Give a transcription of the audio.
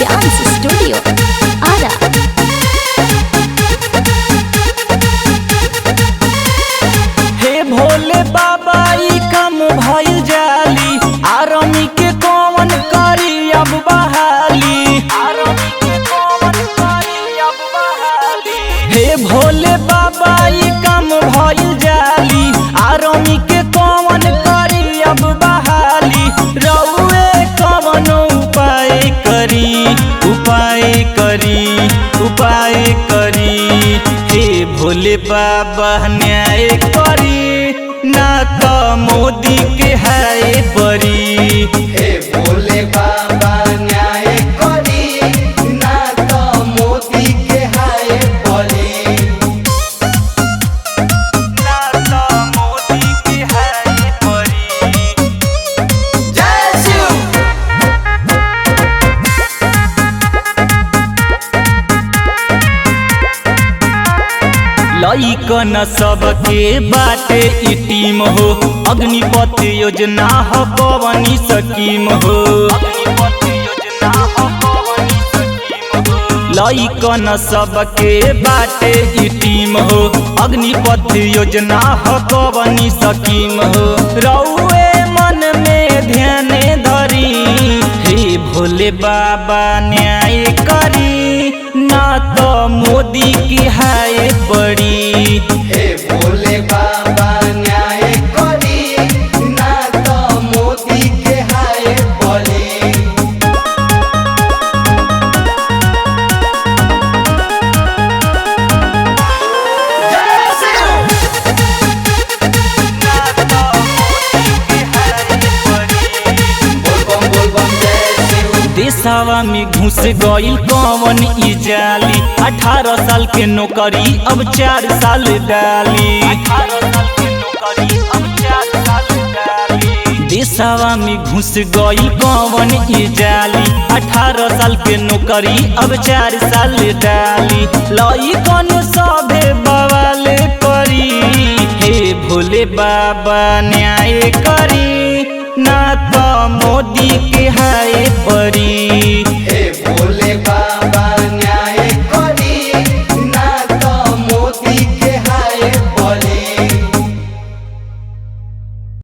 Dance studio Ara. हे भोले बाबा ई कम भइल जाली, आरमी के कौन करी अब बहाली, आरमी के कौन करी अब बहाली। हे भोले बाबा ई कम भइल जाली, आरमी के कौन करी अब बहाली। रउए कौन उपाय करी, उपाय करी, उपाय करी। हे भोले बाबा न्याय करी, ना तो मोदी के है बरी। हे भोले बाबा न्याय करी, ना तो मोदी के हाय बली। ना तो मोदी के है बरी। जय शिव। लइकन सबके बाटे ई टीम हो, अग्निपथ योजना हो कवनी स्कीम हो, अग्निपथ योजना हो कवनी स्कीम हो। लइकन सबके बाटे ई टीम हो, अग्निपथ योजना हो कवनी स्कीम हो। रउए मन में ध्यान धरी, हे भोले बाबा न्याय करी, ना तो मोदी की है बड़ी। हे भोले बाबा न्याय करी, ना तो मोदी के हाय बली। जय शिव। ना तो मोदी की है बड़ी। बोल बम जय शिव। देशवा में घुस गईल कौन ई जाली, 18 साल के नौकरी अब 4 साल डाली, 18 साल के नौकरी अब 4 साल डाली। देशवा में घुस गईल कौन ई जाली, 18 साल के नौकरी अब 4 साल डाली। लइकन सभे बवाल करी, हे भोले बाबा न्याय करी, ना तो मोदी के है बरी।